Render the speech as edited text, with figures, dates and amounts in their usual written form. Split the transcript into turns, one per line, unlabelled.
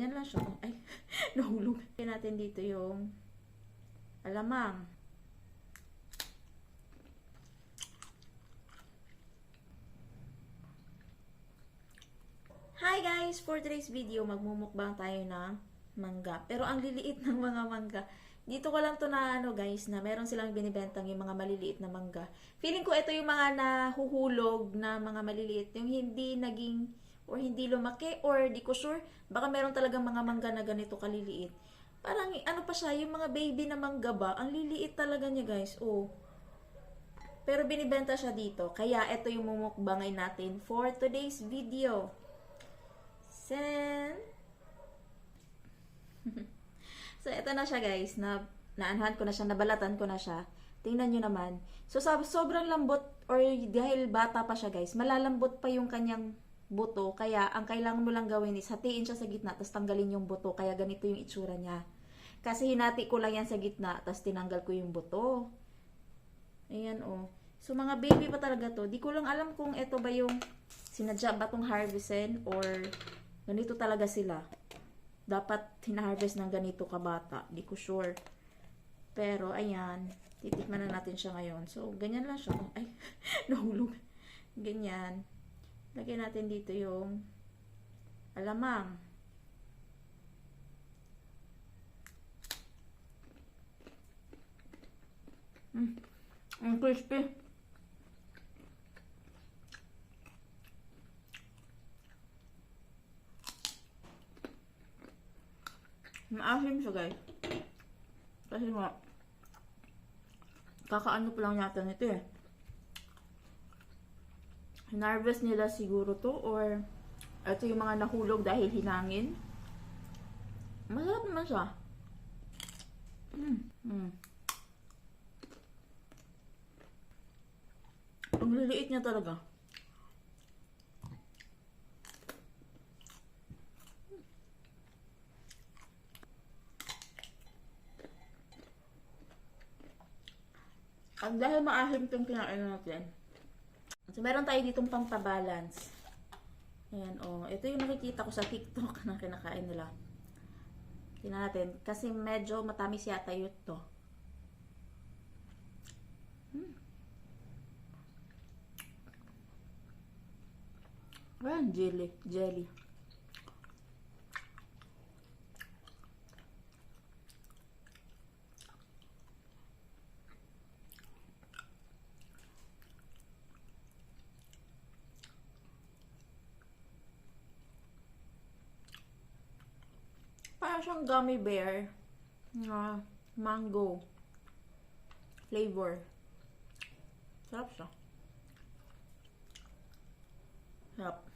Yan lang siya. Ay, nahulog. Kaya natin dito yung alamang. Hi guys! For today's video, magmumukbang tayo ng mangga. Pero ang liliit ng mga mangga. Dito ko lang to na guys, na meron silang binibentang yung mga maliliit na mangga. Feeling ko ito yung mga nahuhulog na mga maliliit. Yung hindi naging or hindi lumaki or di ko sure. Baka meron talagang mga mangga na ganito kaliliit. Parang ano pa siya, yung mga baby na mangga ba? Ang liliit talaga niya guys. Oh. Pero binibenta siya dito. Kaya ito yung mumukbangay natin for today's video. Sen. So, ito na siya guys. Naanahan ko na siya, nabalatan ko na siya. Tingnan nyo naman. So, sobrang lambot or dahil bata pa siya guys, malalambot pa yung kanyang buto. Kaya, ang kailangan mo lang gawin is hatiin siya sa gitna, tapos tanggalin yung buto. Kaya ganito yung itsura niya. Kasi hinati ko lang yan sa gitna, tapos tinanggal ko yung buto. Ayan oh. So, mga baby pa talaga to. Di ko lang alam kung ito ba yung sinadya ba tong harvestin or ganito talaga sila. Dapat hina-harvest ng ganito kabata. Di ko sure. Pero, ayan. Titikman na natin siya ngayon. So, ganyan lang siya. Ay, nahulog. Ganyan. Lagyan natin dito yung alamang. Ang crispy. Maasim siya guys. Kasi nga, kakaano pa lang yata nito eh. Hinarvest nila siguro to or ito yung mga nahulog dahil hinangin. Masarap naman siya. Ang liliit niya talaga. At dahil maasim itong kinain natin, so meron tayo ditong pampabalance. Ayan, oh. Ito yung nakikita ko sa TikTok na kinakain nila. Tingnan natin. Kasi medyo matamis yata yun to. Ayan, jelly. Jelly. Parang siyang gummy bear na mango flavor. Sarap siya. Sarap.